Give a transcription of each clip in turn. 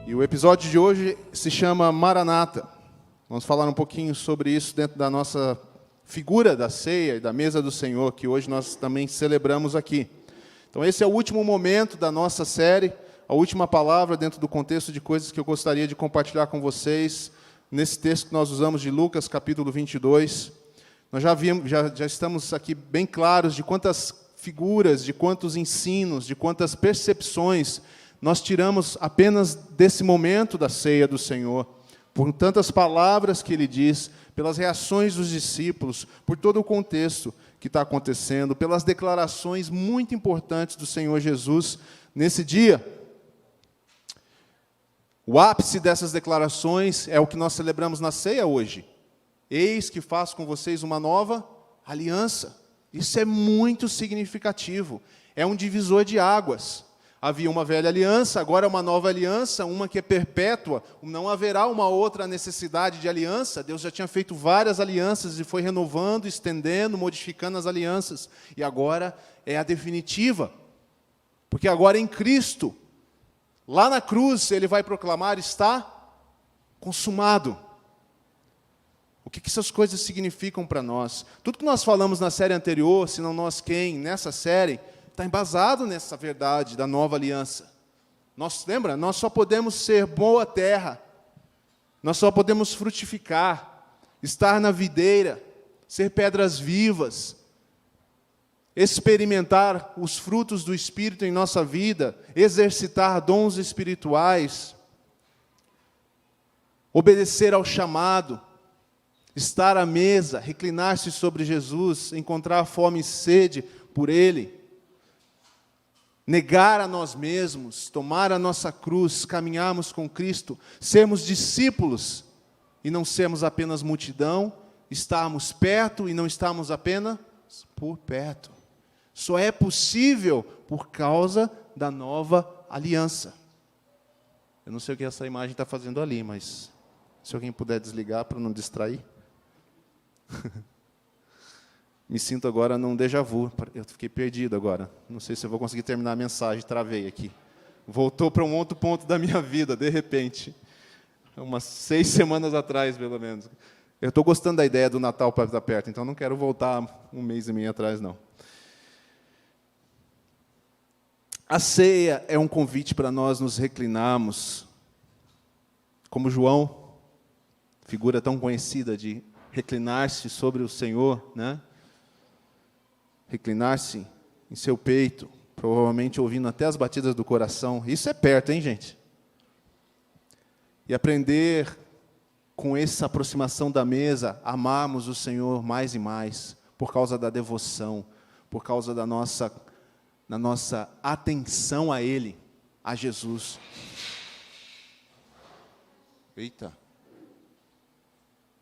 E o episódio de hoje se chama Maranata. Vamos falar um pouquinho sobre isso dentro da nossa figura da ceia e da mesa do Senhor, que hoje nós também celebramos aqui. Então esse é o último momento da nossa série, a última palavra dentro do contexto de coisas que eu gostaria de compartilhar com vocês, nesse texto que nós usamos de Lucas, capítulo 22. Nós já estamos aqui bem claros de quantas figuras, de quantos ensinos, de quantas percepções nós tiramos apenas desse momento da ceia do Senhor, por tantas palavras que Ele diz, pelas reações dos discípulos, por todo o contexto que está acontecendo, pelas declarações muito importantes do Senhor Jesus nesse dia. O ápice dessas declarações é o que nós celebramos na ceia hoje. Eis que faço com vocês uma nova aliança. Isso é muito significativo. É um divisor de águas. Havia uma velha aliança, agora é uma nova aliança, uma que é perpétua. Não haverá uma outra necessidade de aliança. Deus já tinha feito várias alianças e foi renovando, estendendo, modificando as alianças. E agora é a definitiva. Porque agora em Cristo, lá na cruz, Ele vai proclamar, está consumado. O que essas coisas significam para nós? Tudo que nós falamos na série anterior, se não nós quem, nessa série, está embasado nessa verdade da nova aliança. Lembra? Nós só podemos ser boa terra, nós só podemos frutificar, estar na videira, ser pedras vivas, experimentar os frutos do Espírito em nossa vida, exercitar dons espirituais, obedecer ao chamado, estar à mesa, reclinar-se sobre Jesus, encontrar fome e sede por Ele, negar a nós mesmos, tomar a nossa cruz, caminharmos com Cristo, sermos discípulos e não sermos apenas multidão, estarmos perto e não estarmos apenas por perto. Só é possível por causa da nova aliança. Eu não sei o que essa imagem está fazendo ali, mas se alguém puder desligar para não distrair. Me sinto agora num déjà vu. Eu fiquei perdido agora. Não sei se eu vou conseguir terminar a mensagem. Travei aqui. Voltou para um outro ponto da minha vida, de repente. Umas 6 semanas atrás, pelo menos. Eu estou gostando da ideia do Natal para estar perto, então não quero voltar um mês e meio atrás, não. A ceia é um convite para nós nos reclinarmos, como João, figura tão conhecida de reclinar-se sobre o Senhor, né? Reclinar-se em seu peito, provavelmente ouvindo até as batidas do coração. Isso é perto, hein, gente? E aprender com essa aproximação da mesa, amarmos o Senhor mais e mais, por causa da devoção, por causa da nossa atenção a Ele, a Jesus. Eita!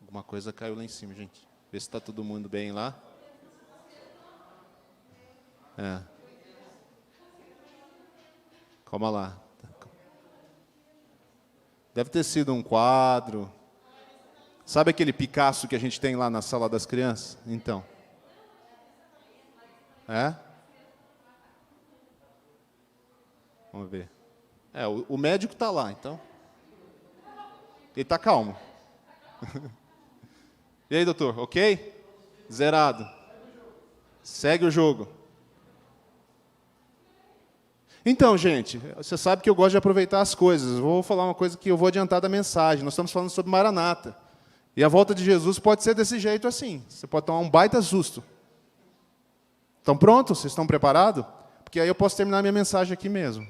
Alguma coisa caiu lá em cima, gente. Vê se está todo mundo bem lá. Calma lá. Deve ter sido um quadro. Sabe aquele Picasso que a gente tem lá na sala das crianças? Então. Vamos ver. O médico está lá, então. Ele está calmo. E aí, doutor, ok? Zerado. Segue o jogo. Então, gente, você sabe que eu gosto de aproveitar as coisas. Vou falar uma coisa que eu vou adiantar da mensagem. Nós estamos falando sobre Maranata. E a volta de Jesus pode ser desse jeito assim. Você pode tomar um baita susto. Estão prontos? Vocês estão preparados? Porque aí eu posso terminar minha mensagem aqui mesmo.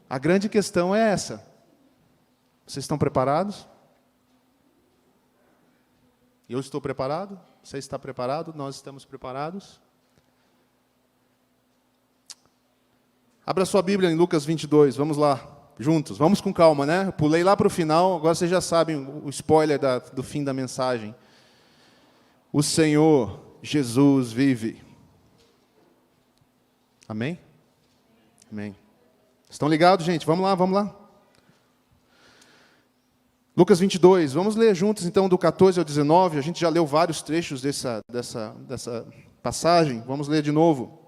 A grande questão é essa. Vocês estão preparados? Eu estou preparado? Você está preparado? Nós estamos preparados? Abra sua Bíblia em Lucas 22, vamos lá, juntos. Vamos com calma, né? Eu pulei lá para o final, agora vocês já sabem o spoiler do fim da mensagem. O Senhor Jesus vive. Amém? Amém. Estão ligados, gente? Vamos lá, vamos lá. Lucas 22, vamos ler juntos, então, do 14 ao 19. A gente já leu vários trechos dessa passagem. Vamos ler de novo.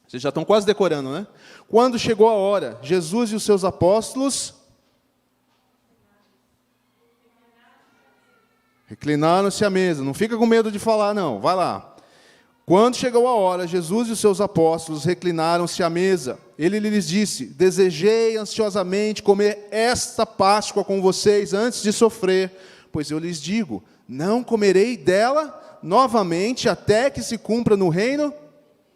Vocês já estão quase decorando, né? Quando chegou a hora, Jesus e os seus apóstolos Reclinaram-se à mesa. Não fica com medo de falar, não. Vai lá. Quando chegou a hora, Jesus e os seus apóstolos reclinaram-se à mesa. Ele lhes disse: desejei ansiosamente comer esta Páscoa com vocês antes de sofrer, pois eu lhes digo, não comerei dela novamente até que se cumpra no reino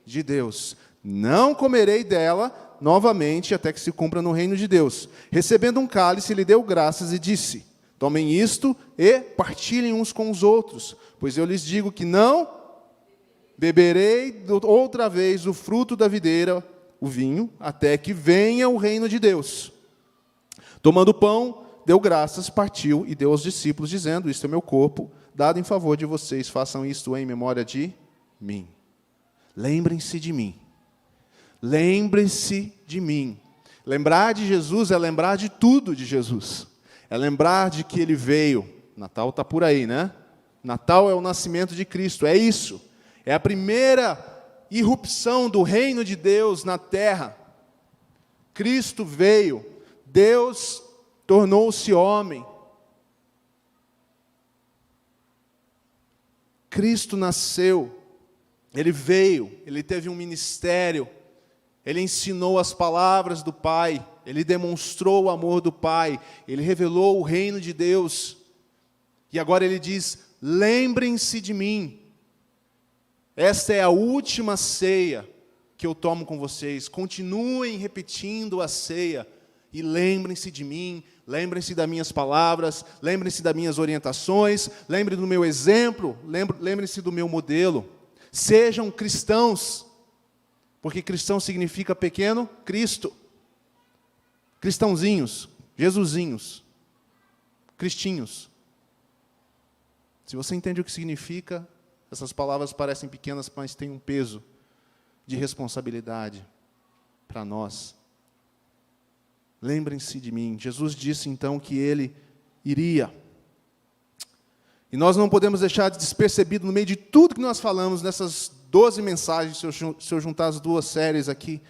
de Deus. Não comerei dela novamente até que se cumpra no reino de Deus. Recebendo um cálice, lhe deu graças e disse: tomem isto e partilhem uns com os outros, pois eu lhes digo que não beberei outra vez o fruto da videira, o vinho, até que venha o reino de Deus. Tomando o pão, deu graças, partiu e deu aos discípulos, dizendo: isto é meu corpo, dado em favor de vocês, façam isto em memória de mim. Lembrem-se de mim. Lembre-se de mim. Lembrar de Jesus é lembrar de tudo de Jesus. É lembrar de que Ele veio. Natal está por aí, né? Natal é o nascimento de Cristo, é isso. É a primeira irrupção do reino de Deus na terra. Cristo veio, Deus tornou-se homem. Cristo nasceu, Ele veio, Ele teve um ministério, Ele ensinou as palavras do Pai, Ele demonstrou o amor do Pai, Ele revelou o reino de Deus. E agora Ele diz: lembrem-se de mim. Esta é a última ceia que eu tomo com vocês. Continuem repetindo a ceia. E lembrem-se de mim, lembrem-se das minhas palavras, lembrem-se das minhas orientações, lembrem-se do meu exemplo, lembrem-se do meu modelo. Sejam cristãos, porque cristão significa pequeno Cristo. Cristãozinhos, Jesusinhos, cristinhos. Se você entende o que significa, essas palavras parecem pequenas, mas têm um peso de responsabilidade para nós. Lembrem-se de mim. Jesus disse então que Ele iria. E nós não podemos deixar despercebido no meio de tudo que nós falamos nessas 12 mensagens, se eu juntar as duas séries aqui,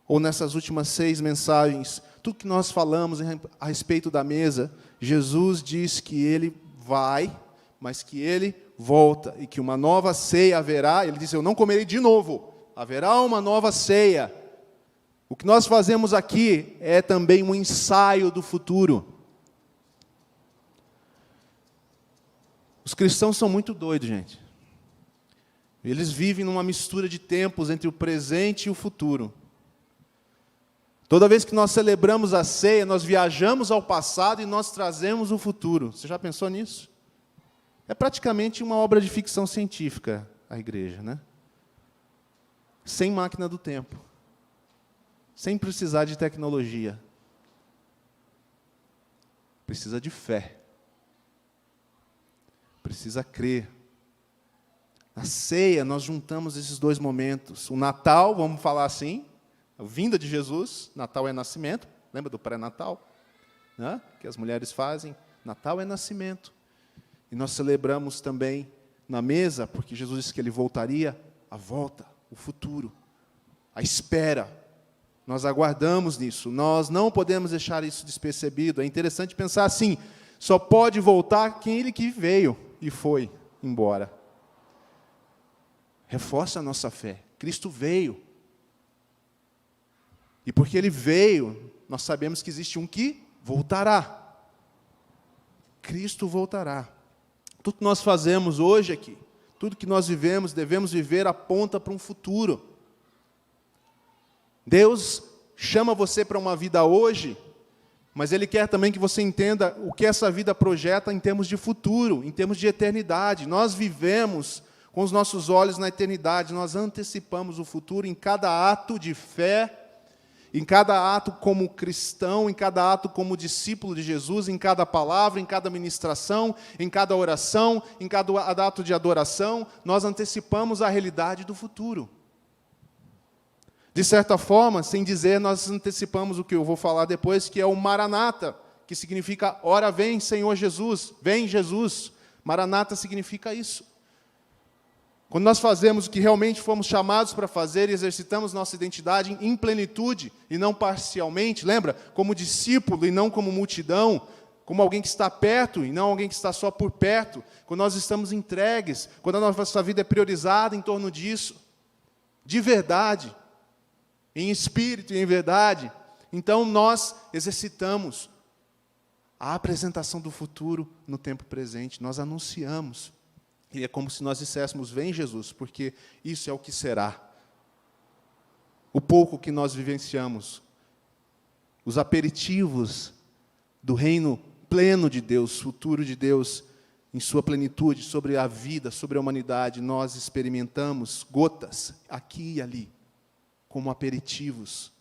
ou nessas últimas 6 mensagens, tudo que nós falamos a respeito da mesa, Jesus diz que Ele vai, mas que Ele volta, e que uma nova ceia haverá. Ele disse: eu não comerei de novo, haverá uma nova ceia. O que nós fazemos aqui é também um ensaio do futuro. Os cristãos são muito doidos, gente. Eles vivem numa mistura de tempos entre o presente e o futuro. Toda vez que nós celebramos a ceia, nós viajamos ao passado e nós trazemos o futuro. Você já pensou nisso? É praticamente uma obra de ficção científica, a igreja, né? Sem máquina do tempo. Sem precisar de tecnologia. Precisa de fé. Precisa crer. Na ceia, nós juntamos esses 2 momentos. O Natal, vamos falar assim, a vinda de Jesus. Natal é nascimento. Lembra do pré-natal? Né? Que as mulheres fazem. Natal é nascimento. E nós celebramos também na mesa, porque Jesus disse que Ele voltaria, a volta, o futuro, a espera. Nós aguardamos nisso. Nós não podemos deixar isso despercebido. É interessante pensar assim: só pode voltar aquele que veio e foi embora. Reforça a nossa fé. Cristo veio. E porque Ele veio, nós sabemos que existe um que voltará. Cristo voltará. Tudo que nós fazemos hoje aqui, tudo que nós vivemos, devemos viver, aponta para um futuro. Deus chama você para uma vida hoje, mas Ele quer também que você entenda o que essa vida projeta em termos de futuro, em termos de eternidade. Nós vivemos com os nossos olhos na eternidade, nós antecipamos o futuro em cada ato de fé, em cada ato como cristão, em cada ato como discípulo de Jesus, em cada palavra, em cada ministração, em cada oração, em cada ato de adoração, nós antecipamos a realidade do futuro. De certa forma, sem dizer, nós antecipamos o que eu vou falar depois, que é o Maranata, que significa, ora vem, Senhor Jesus, vem Jesus. Maranata significa isso. Quando nós fazemos o que realmente fomos chamados para fazer e exercitamos nossa identidade em plenitude e não parcialmente, lembra? Como discípulo e não como multidão, como alguém que está perto e não alguém que está só por perto, quando nós estamos entregues, quando a nossa vida é priorizada em torno disso, de verdade, em espírito e em verdade, então nós exercitamos a apresentação do futuro no tempo presente, nós anunciamos. E é como se nós disséssemos, vem Jesus, porque isso é o que será. O pouco que nós vivenciamos, os aperitivos do reino pleno de Deus, futuro de Deus, em sua plenitude, sobre a vida, sobre a humanidade, nós experimentamos gotas, aqui e ali, como aperitivos,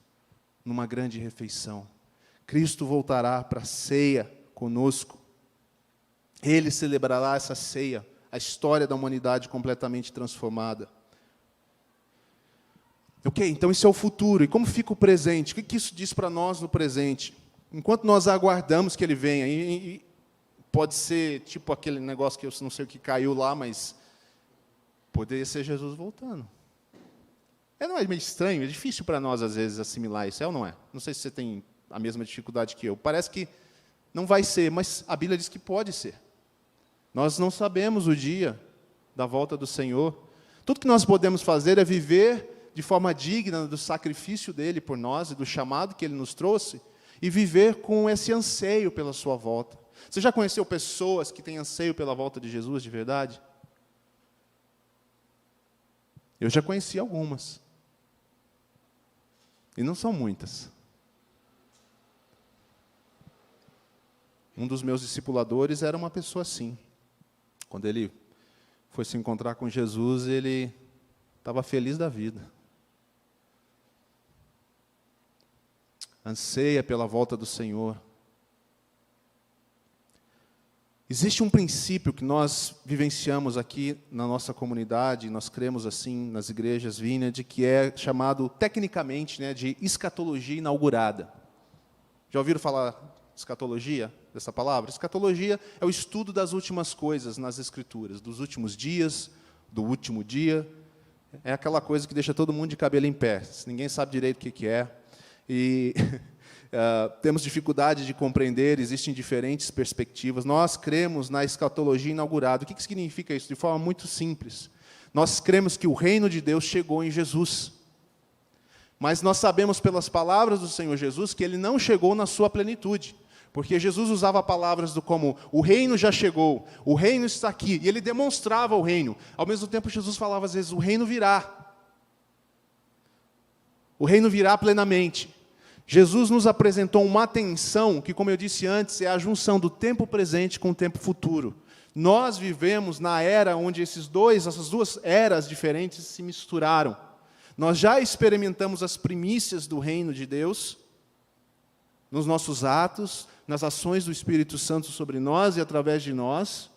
numa grande refeição. Cristo voltará para a ceia conosco. Ele celebrará essa ceia, a história da humanidade completamente transformada. Ok, então isso é o futuro. E como fica o presente? O que isso diz para nós no presente? Enquanto nós aguardamos que Ele venha, e pode ser tipo aquele negócio que eu não sei o que caiu lá, mas poderia ser Jesus voltando. Não é meio estranho, é difícil para nós, às vezes, assimilar isso, é ou não é? Não sei se você tem a mesma dificuldade que eu. Parece que não vai ser, mas a Bíblia diz que pode ser. Nós não sabemos o dia da volta do Senhor. Tudo que nós podemos fazer é viver de forma digna do sacrifício dEle por nós e do chamado que Ele nos trouxe, e viver com esse anseio pela sua volta. Você já conheceu pessoas que têm anseio pela volta de Jesus de verdade? Eu já conheci algumas. E não são muitas. Um dos meus discipuladores era uma pessoa assim. Quando ele foi se encontrar com Jesus, ele estava feliz da vida. Anseia pela volta do Senhor. Existe um princípio que nós vivenciamos aqui na nossa comunidade, nós cremos assim nas igrejas Vineyard, que é chamado tecnicamente, de escatologia inaugurada. Já ouviram falar escatologia, dessa palavra? Escatologia é o estudo das últimas coisas nas Escrituras, dos últimos dias, do último dia. É aquela coisa que deixa todo mundo de cabelo em pé. Ninguém sabe direito o que é. E temos dificuldade de compreender, existem diferentes perspectivas. Nós cremos na escatologia inaugurada. O que significa isso? De forma muito simples. Nós cremos que o reino de Deus chegou em Jesus. Mas nós sabemos pelas palavras do Senhor Jesus que Ele não chegou na sua plenitude. Porque Jesus usava palavras como, o reino já chegou, o reino está aqui, e Ele demonstrava o reino. Ao mesmo tempo, Jesus falava às vezes, o reino virá. O reino virá plenamente. Jesus nos apresentou uma atenção que, como eu disse antes, é a junção do tempo presente com o tempo futuro. Nós vivemos na era onde essas duas eras diferentes se misturaram. Nós já experimentamos as primícias do reino de Deus, nos nossos atos, nas ações do Espírito Santo sobre nós e através de nós.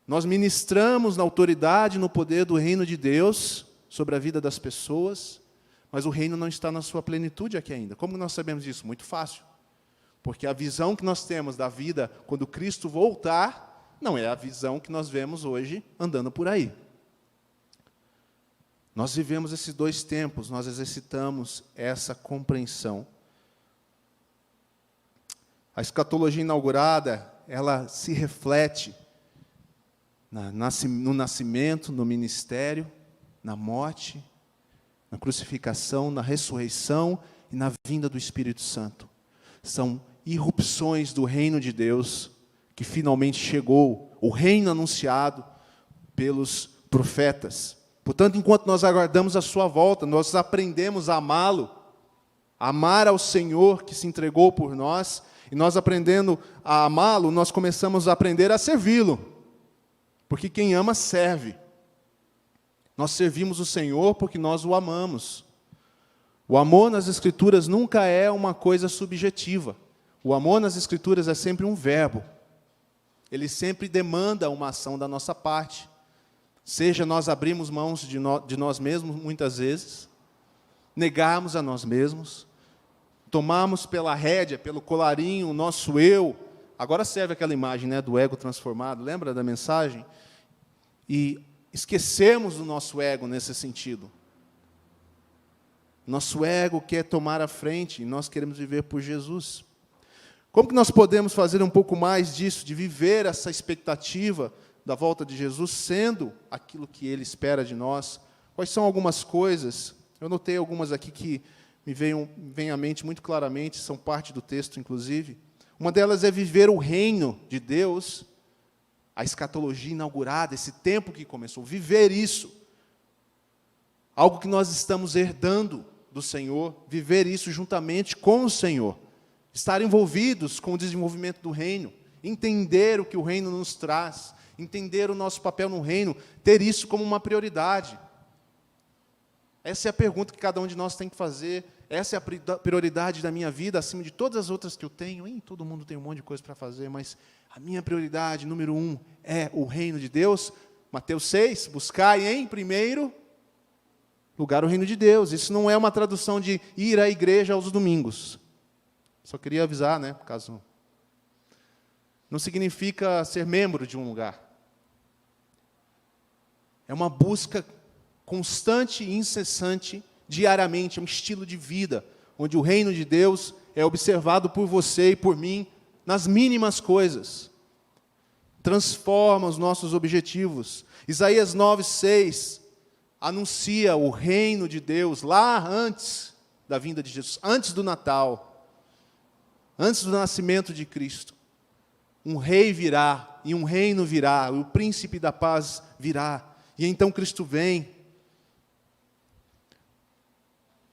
Nós ministramos na autoridade, no poder do reino de Deus sobre a vida das pessoas, mas o reino não está na sua plenitude aqui ainda. Como nós sabemos disso? Muito fácil. Porque a visão que nós temos da vida quando Cristo voltar, não é a visão que nós vemos hoje andando por aí. Nós vivemos esses dois tempos, nós exercitamos essa compreensão. A escatologia inaugurada, ela se reflete no nascimento, no ministério, na morte, na crucificação, na ressurreição e na vinda do Espírito Santo. São irrupções do reino de Deus que finalmente chegou, o reino anunciado pelos profetas. Portanto, enquanto nós aguardamos a sua volta, nós aprendemos a amá-lo, a amar ao Senhor que se entregou por nós, e nós aprendendo a amá-lo, nós começamos a aprender a servi-lo, porque quem ama serve. Nós servimos o Senhor porque nós o amamos. O amor nas Escrituras nunca é uma coisa subjetiva. O amor nas Escrituras é sempre um verbo. Ele sempre demanda uma ação da nossa parte. Seja nós abrirmos mãos de nós mesmos, muitas vezes, negarmos a nós mesmos, tomarmos pela rédea, pelo colarinho, o nosso eu. Agora serve aquela imagem do ego transformado, lembra da mensagem? E esquecemos o nosso ego nesse sentido. Nosso ego quer tomar a frente e nós queremos viver por Jesus. Como que nós podemos fazer um pouco mais disso, de viver essa expectativa da volta de Jesus, sendo aquilo que Ele espera de nós? Quais são algumas coisas? Eu notei algumas aqui que me vêm à mente muito claramente, são parte do texto, inclusive. Uma delas é viver o reino de Deus, a escatologia inaugurada, esse tempo que começou, viver isso. Algo que nós estamos herdando do Senhor, viver isso juntamente com o Senhor. Estar envolvidos com o desenvolvimento do reino, entender o que o reino nos traz, entender o nosso papel no reino, ter isso como uma prioridade. Essa é a pergunta que cada um de nós tem que fazer. Essa é a prioridade da minha vida, acima de todas as outras que eu tenho. Todo mundo tem um monte de coisa para fazer, mas a minha prioridade, número 1, é o reino de Deus. Mateus 6, buscai em primeiro lugar o reino de Deus. Isso não é uma tradução de ir à igreja aos domingos. Só queria avisar, né, caso... Não significa ser membro de um lugar. É uma busca constante e incessante, diariamente, é um estilo de vida, onde o reino de Deus é observado por você e por mim, nas mínimas coisas. Transforma os nossos objetivos. Isaías 9:6 anuncia o reino de Deus lá antes da vinda de Jesus, antes do Natal, antes do nascimento de Cristo. Um rei virá, e um reino virá, o príncipe da paz virá, e então Cristo vem.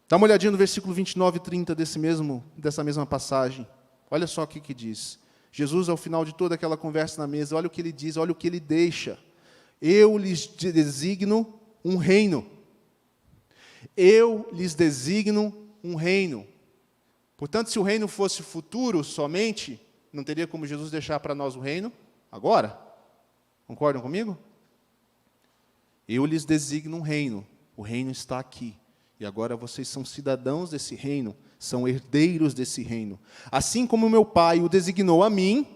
Dá uma olhadinha no versículo 29 e 30 dessa mesma passagem. Olha só o que diz. Jesus, ao final de toda aquela conversa na mesa, olha o que ele diz, olha o que ele deixa. Eu lhes designo um reino. Eu lhes designo um reino. Portanto, se o reino fosse futuro somente, não teria como Jesus deixar para nós o reino agora? Concordam comigo? Eu lhes designo um reino. O reino está aqui. E agora vocês são cidadãos desse reino, são herdeiros desse reino. Assim como meu Pai o designou a mim,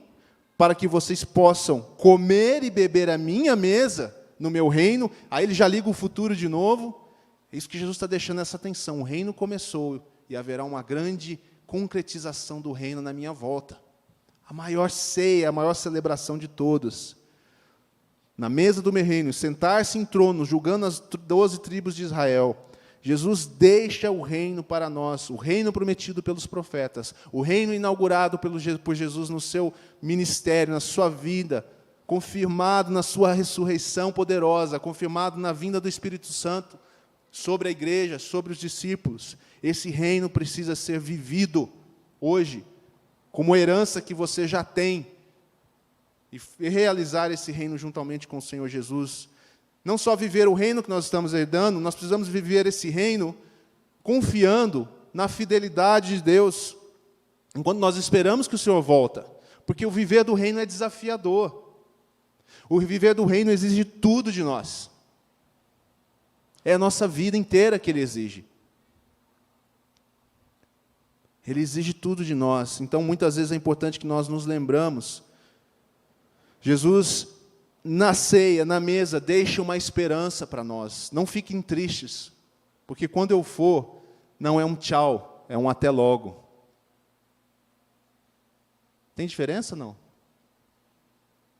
para que vocês possam comer e beber à minha mesa, no meu reino. Aí ele já liga o futuro de novo. É isso que Jesus está deixando essa atenção. O reino começou e haverá uma grande concretização do reino na minha volta. A maior ceia, a maior celebração de todos. Na mesa do meu reino, sentar-se em trono, julgando as 12 tribos de Israel. Jesus deixa o reino para nós, o reino prometido pelos profetas, o reino inaugurado por Jesus no seu ministério, na sua vida, confirmado na sua ressurreição poderosa, confirmado na vinda do Espírito Santo sobre a igreja, sobre os discípulos. Esse reino precisa ser vivido hoje, como herança que você já tem, e realizar esse reino juntamente com o Senhor Jesus. Não só viver o reino que nós estamos herdando, nós precisamos viver esse reino confiando na fidelidade de Deus, enquanto nós esperamos que o Senhor volta. Porque o viver do reino é desafiador. O viver do reino exige tudo de nós. É a nossa vida inteira que Ele exige. Ele exige tudo de nós. Então, muitas vezes é importante que nós nos lembramos. Jesus, na ceia, na mesa, deixa uma esperança para nós. Não fiquem tristes, porque quando eu for, não é um tchau, é um até logo. Tem diferença, não?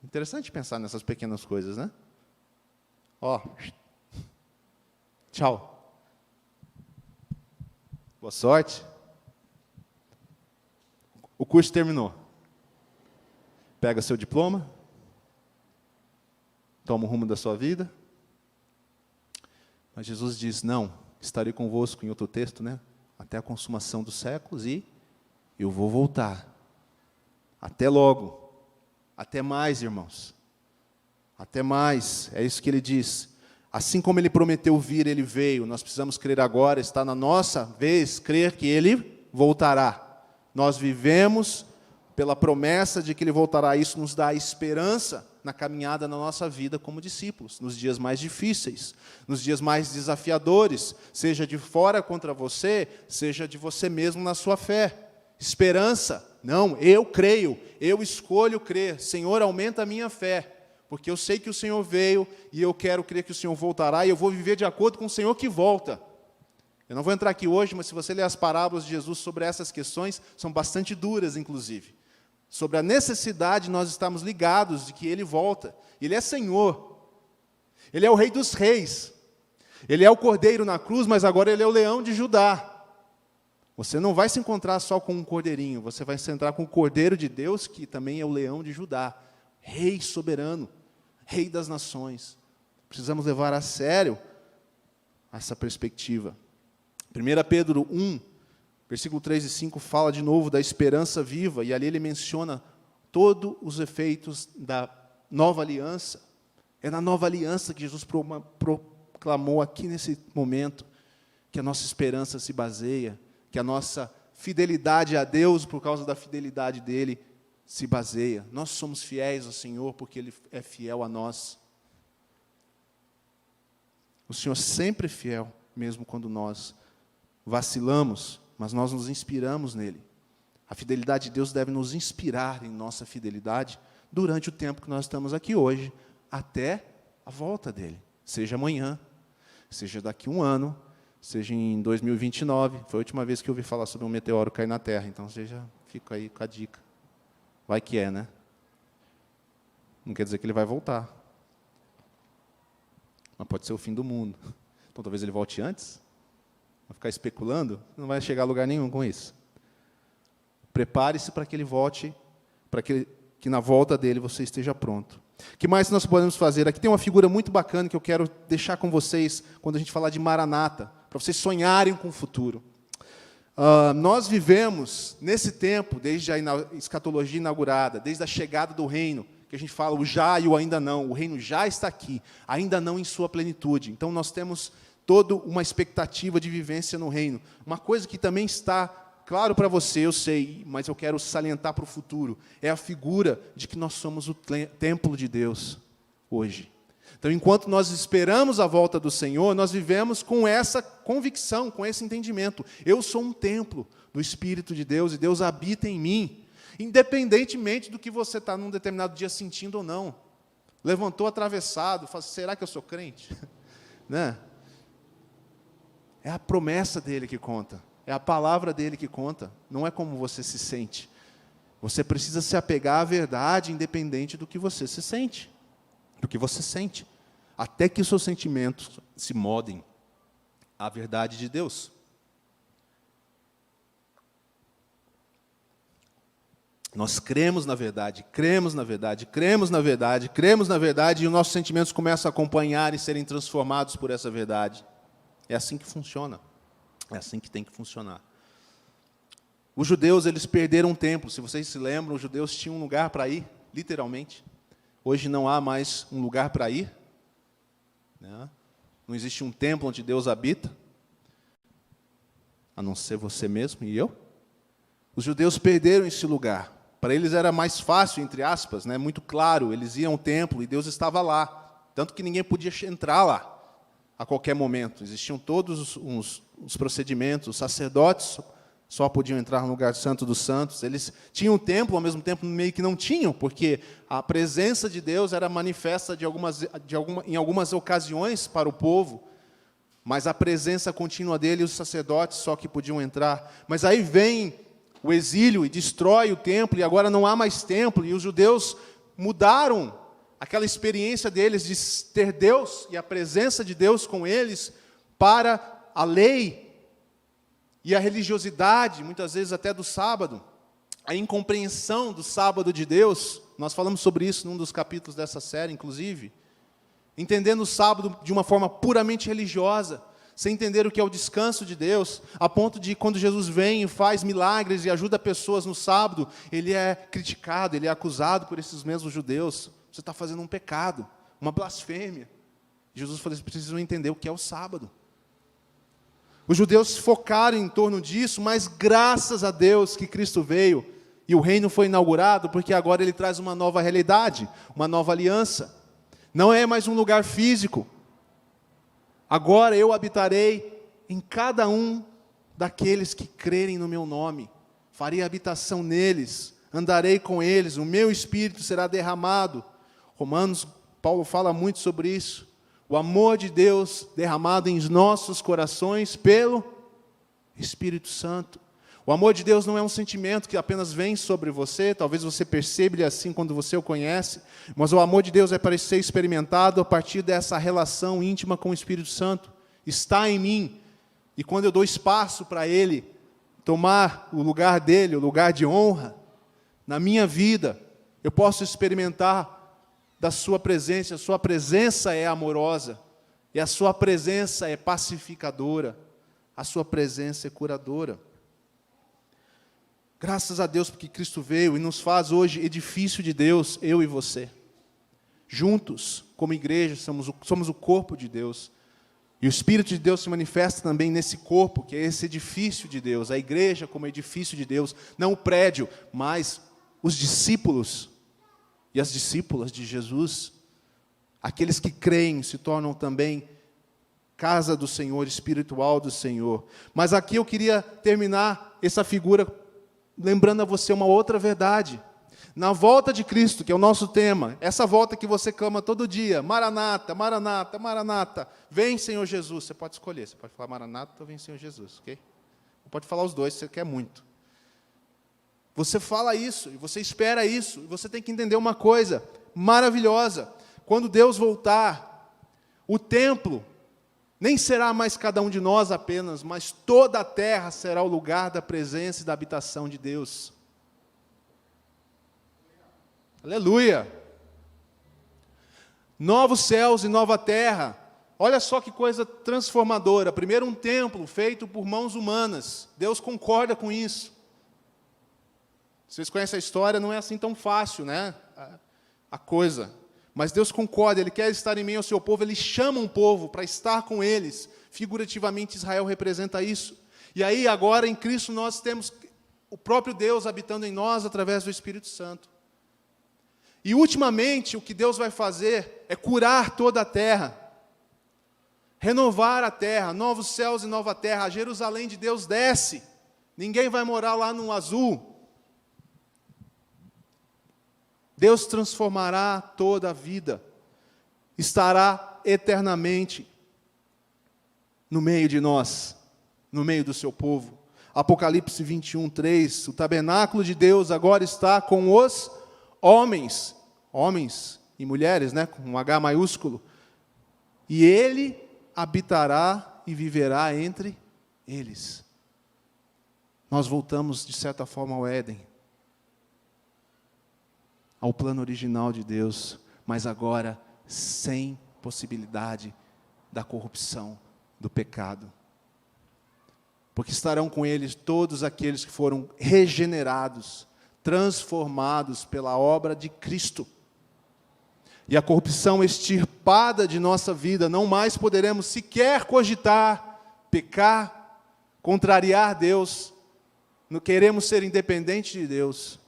Interessante pensar nessas pequenas coisas, né? Ó, tchau. Boa sorte. O curso terminou. Pega seu diploma, toma o rumo da sua vida. Mas Jesus diz, não, estarei convosco, em outro texto, né? Até a consumação dos séculos, e eu vou voltar. Até logo. Até mais, irmãos. Até mais. É isso que ele diz. Assim como ele prometeu vir, ele veio. Nós precisamos crer agora, está na nossa vez, crer que ele voltará. Nós vivemos pela promessa de que ele voltará. Isso nos dá esperança na caminhada na nossa vida como discípulos, nos dias mais difíceis, nos dias mais desafiadores, seja de fora contra você, seja de você mesmo na sua fé. Esperança, não, eu creio, eu escolho crer. Senhor, aumenta a minha fé, porque eu sei que o Senhor veio e eu quero crer que o Senhor voltará e eu vou viver de acordo com o Senhor que volta. Eu não vou entrar aqui hoje, mas se você ler as parábolas de Jesus sobre essas questões, são bastante duras, inclusive. sobre a necessidade de nós estarmos ligados de que Ele volta. Ele é Senhor. Ele é o Rei dos Reis. Ele é o Cordeiro na cruz, mas agora Ele é o Leão de Judá. Você não vai se encontrar só com um cordeirinho, você vai se encontrar com o Cordeiro de Deus, que também é o Leão de Judá. Rei soberano, Rei das nações. Precisamos levar a sério essa perspectiva. 1 Pedro 1, versículo 3 e 5, fala de novo da esperança viva, e ali ele menciona todos os efeitos da nova aliança. É na nova aliança que Jesus proclamou aqui nesse momento, que a nossa esperança se baseia, que a nossa fidelidade a Deus, por causa da fidelidade dEle, se baseia. Nós somos fiéis ao Senhor, porque Ele é fiel a nós. O Senhor sempre é fiel, mesmo quando nós vacilamos, mas nós nos inspiramos nele. A fidelidade de Deus deve nos inspirar em nossa fidelidade durante o tempo que nós estamos aqui hoje, até a volta dele. Seja amanhã, seja daqui a um ano, seja em 2029. Foi a última vez que eu ouvi falar sobre um meteoro cair na Terra, então você já fica aí com a dica. Vai que é, né? Não quer dizer que ele vai voltar. Mas pode ser o fim do mundo. Então talvez ele volte antes. Vai ficar especulando, não vai chegar a lugar nenhum com isso. Prepare-se para que ele volte, para que na volta dele você esteja pronto. O que mais nós podemos fazer? Aqui tem uma figura muito bacana que eu quero deixar com vocês, quando a gente falar de Maranata, para vocês sonharem com o futuro. Nós vivemos nesse tempo, desde a escatologia inaugurada, desde a chegada do reino, que a gente fala o já e o ainda não. O reino já está aqui, ainda não em sua plenitude. Então nós temos toda uma expectativa de vivência no reino. Uma coisa que também está claro para você, eu sei, mas eu quero salientar para o futuro, é a figura de que nós somos o templo de Deus hoje. Então, enquanto nós esperamos a volta do Senhor, nós vivemos com essa convicção, com esse entendimento. Eu sou um templo do Espírito de Deus e Deus habita em mim, independentemente do que você está num determinado dia sentindo ou não. Levantou atravessado, fala, será que eu sou crente? Né? É a promessa dele que conta. É a palavra dele que conta. Não é como você se sente. Você precisa se apegar à verdade, independente do que você se sente. Do que você sente. Até que os seus sentimentos se moldem à verdade de Deus. Nós cremos na verdade, cremos na verdade, cremos na verdade, cremos na verdade, e os nossos sentimentos começam a acompanhar e serem transformados por essa verdade. É assim que funciona. É assim que tem que funcionar. Os judeus, eles perderam o templo. Se vocês se lembram, os judeus tinham um lugar para ir, literalmente. Hoje não há mais um lugar para ir. Né? Não existe um templo onde Deus habita, a não ser você mesmo e eu. Os judeus perderam esse lugar. Para eles era mais fácil, entre aspas, né? Muito claro, eles iam ao templo e Deus estava lá. Tanto que ninguém podia entrar lá a qualquer momento. Existiam todos os procedimentos, os sacerdotes só podiam entrar no lugar santo dos santos. Eles tinham um templo, ao mesmo tempo meio que não tinham, porque a presença de Deus era manifesta em algumas ocasiões para o povo, mas a presença contínua dele, os sacerdotes só que podiam entrar. Mas aí vem o exílio e destrói o templo, e agora não há mais templo, e os judeus mudaram aquela experiência deles de ter Deus e a presença de Deus com eles para a lei e a religiosidade, muitas vezes até do sábado, a incompreensão do sábado de Deus. Nós falamos sobre isso num dos capítulos dessa série, inclusive. Entendendo o sábado de uma forma puramente religiosa, sem entender o que é o descanso de Deus, a ponto de, quando Jesus vem e faz milagres e ajuda pessoas no sábado, ele é criticado, ele é acusado por esses mesmos judeus. Você está fazendo um pecado, uma blasfêmia. Jesus falou, vocês precisam entender o que é o sábado. Os judeus focaram em torno disso, mas graças a Deus que Cristo veio e o reino foi inaugurado, porque agora ele traz uma nova realidade, uma nova aliança. Não é mais um lugar físico. Agora eu habitarei em cada um daqueles que crerem no meu nome. Farei habitação neles, andarei com eles, o meu Espírito será derramado. Romanos, Paulo fala muito sobre isso. O amor de Deus derramado em nossos corações pelo Espírito Santo. O amor de Deus não é um sentimento que apenas vem sobre você, talvez você perceba ele assim quando você o conhece, mas o amor de Deus é para ser experimentado a partir dessa relação íntima com o Espírito Santo. Está em mim, e quando eu dou espaço para Ele tomar o lugar dele, o lugar de honra, na minha vida, eu posso experimentar da sua presença. A sua presença é amorosa, e a sua presença é pacificadora, a sua presença é curadora. Graças a Deus porque Cristo veio e nos faz hoje edifício de Deus, eu e você. Juntos, como igreja, somos o corpo de Deus. E o Espírito de Deus se manifesta também nesse corpo, que é esse edifício de Deus. A igreja como edifício de Deus, não o prédio, mas os discípulos e as discípulas de Jesus. Aqueles que creem se tornam também casa do Senhor, espiritual do Senhor. Mas aqui eu queria terminar essa figura lembrando a você uma outra verdade. Na volta de Cristo, que é o nosso tema, essa volta que você clama todo dia, Maranata, Maranata, Maranata, vem Senhor Jesus. Você pode escolher, você pode falar Maranata ou vem Senhor Jesus, ok? Pode falar os dois, se você quer muito. Você fala isso, e você espera isso, e você tem que entender uma coisa maravilhosa. Quando Deus voltar, o templo nem será mais cada um de nós apenas, mas toda a terra será o lugar da presença e da habitação de Deus. Aleluia! Novos céus e nova terra. Olha só que coisa transformadora. Primeiro um templo feito por mãos humanas. Deus concorda com isso. Vocês conhecem a história, não é assim tão fácil, né? A coisa. Mas Deus concorda, Ele quer estar em meio ao seu povo, Ele chama um povo para estar com eles. Figurativamente, Israel representa isso. E aí, agora, em Cristo, nós temos o próprio Deus habitando em nós através do Espírito Santo. E, ultimamente, o que Deus vai fazer é curar toda a terra. Renovar a terra, novos céus e nova terra. A Jerusalém de Deus desce. Ninguém vai morar lá no azul. Deus transformará toda a vida, estará eternamente no meio de nós, no meio do seu povo. Apocalipse 21, 3, o tabernáculo de Deus agora está com os homens e mulheres, né, com um H maiúsculo, e Ele habitará e viverá entre eles. Nós voltamos, de certa forma, ao Éden, ao plano original de Deus, mas agora sem possibilidade da corrupção, do pecado. Porque estarão com eles todos aqueles que foram regenerados, transformados pela obra de Cristo. E a corrupção extirpada de nossa vida, não mais poderemos sequer cogitar, pecar, contrariar Deus, não queremos ser independentes de Deus.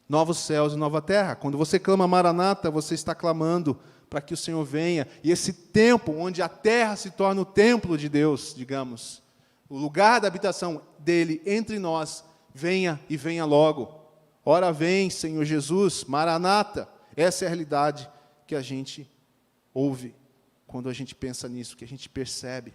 Novos céus e nova terra. Quando você clama Maranata, você está clamando para que o Senhor venha. E esse tempo, onde a terra se torna o templo de Deus, digamos, o lugar da habitação dele entre nós, venha e venha logo. Ora vem, Senhor Jesus, Maranata. Essa é a realidade que a gente ouve quando a gente pensa nisso, que a gente percebe.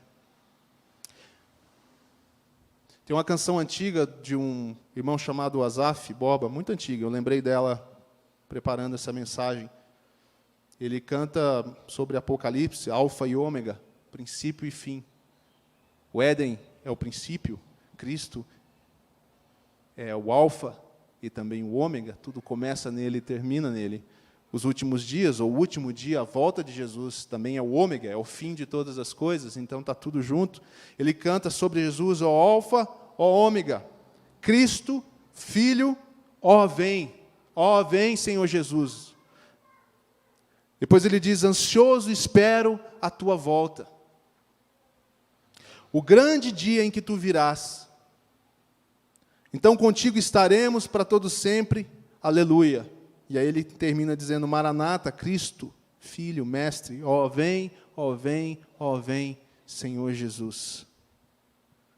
Tem uma canção antiga de um irmão chamado Asaf Borba, muito antiga, eu lembrei dela preparando essa mensagem. Ele canta sobre Apocalipse, Alfa e Ômega, princípio e fim. O Éden é o princípio, Cristo é o Alfa e também o Ômega, tudo começa nele e termina nele. Os últimos dias, ou o último dia, a volta de Jesus, também é o Ômega, é o fim de todas as coisas, então está tudo junto. Ele canta sobre Jesus, ó Alfa, ó Ômega, Cristo, Filho, ó vem, Senhor Jesus. Depois ele diz, ansioso espero a tua volta. O grande dia em que tu virás. Então contigo estaremos para todo sempre, aleluia. E aí ele termina dizendo, Maranata, Cristo, Filho, Mestre, ó vem, Senhor Jesus.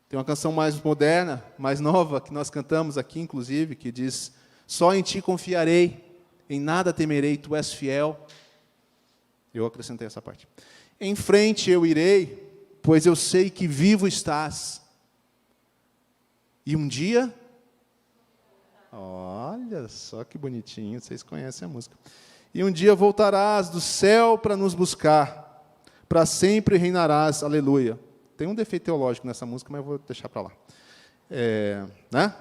Tem uma canção mais moderna, mais nova, que nós cantamos aqui, inclusive, que diz, só em ti confiarei, em nada temerei, tu és fiel. Eu acrescentei essa parte. Em frente eu irei, pois eu sei que vivo estás. E um dia, olha só que bonitinho, vocês conhecem a música. E um dia voltarás do céu para nos buscar, para sempre reinarás, aleluia. Tem um defeito teológico nessa música, mas eu vou deixar para lá. Né?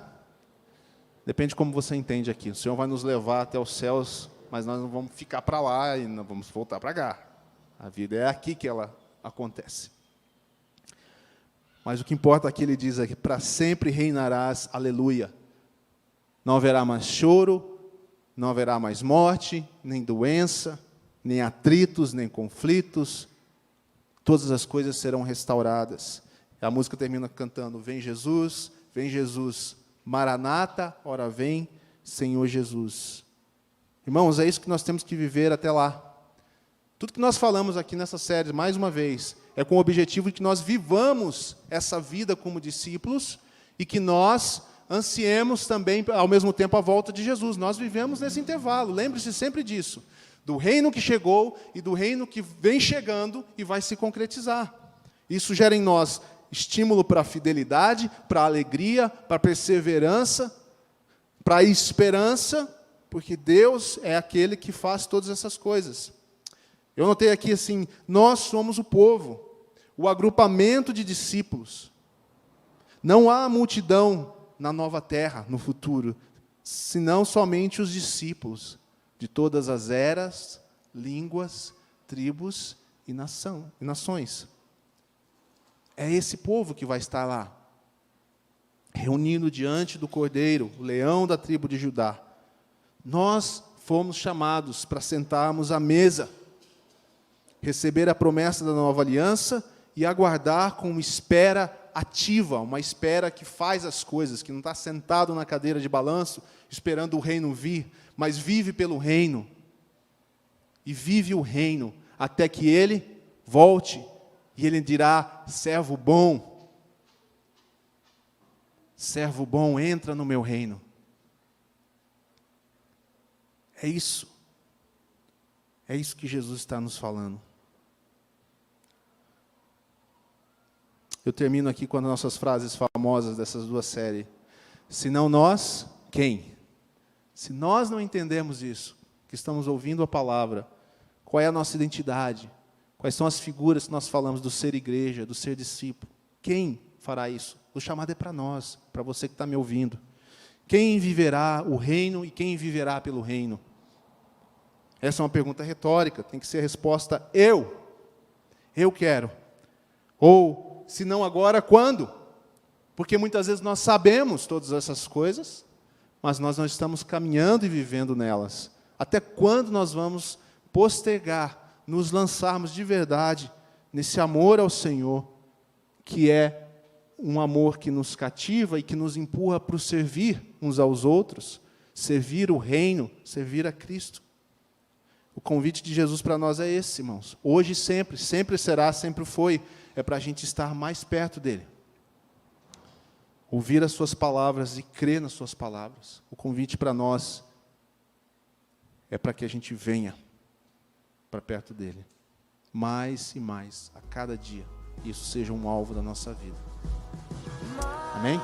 Depende de como você entende aqui. O Senhor vai nos levar até os céus, mas nós não vamos ficar para lá e não vamos voltar para cá. A vida é aqui que ela acontece. Mas o que importa aqui, ele diz aqui, para sempre reinarás, aleluia. Não haverá mais choro, não haverá mais morte, nem doença, nem atritos, nem conflitos. Todas as coisas serão restauradas. A música termina cantando, vem Jesus, Maranata, ora vem, Senhor Jesus. Irmãos, é isso que nós temos que viver até lá. Tudo que nós falamos aqui nessa série, mais uma vez, é com o objetivo de que nós vivamos essa vida como discípulos e que nós ansiemos também, ao mesmo tempo, a volta de Jesus. Nós vivemos nesse intervalo, lembre-se sempre disso. Do reino que chegou e do reino que vem chegando e vai se concretizar. Isso gera em nós estímulo para a fidelidade, para a alegria, para a perseverança, para a esperança, porque Deus é aquele que faz todas essas coisas. Eu notei aqui assim, nós somos o povo, o agrupamento de discípulos. Não há multidão na nova terra, no futuro, senão somente os discípulos de todas as eras, línguas, tribos e nações. É esse povo que vai estar lá, reunido diante do Cordeiro, o leão da tribo de Judá. Nós fomos chamados para sentarmos à mesa, receber a promessa da nova aliança e aguardar com uma espera ativa, uma espera que faz as coisas, que não está sentado na cadeira de balanço, esperando o reino vir, mas vive pelo reino. E vive o reino até que ele volte e ele dirá, servo bom, entra no meu reino. É isso que Jesus está nos falando. Eu termino aqui com as nossas frases famosas dessas duas séries. Se não nós, quem? Se nós não entendemos isso, que estamos ouvindo a palavra, qual é a nossa identidade? Quais são as figuras que nós falamos do ser igreja, do ser discípulo? Quem fará isso? O chamado é para nós, para você que está me ouvindo. Quem viverá o reino e quem viverá pelo reino? Essa é uma pergunta retórica, tem que ser a resposta eu quero. Ou, se não agora, quando? Porque muitas vezes nós sabemos todas essas coisas, mas nós não estamos caminhando e vivendo nelas. Até quando nós vamos postergar, nos lançarmos de verdade nesse amor ao Senhor, que é um amor que nos cativa e que nos empurra para o servir uns aos outros, servir o reino, servir a Cristo. O convite de Jesus para nós é esse, irmãos. Hoje e sempre, sempre será, sempre foi. É para a gente estar mais perto dele. Ouvir as suas palavras e crer nas suas palavras. O convite para nós é para que a gente venha para perto dele. Mais e mais, a cada dia. Isso seja um alvo da nossa vida. Amém?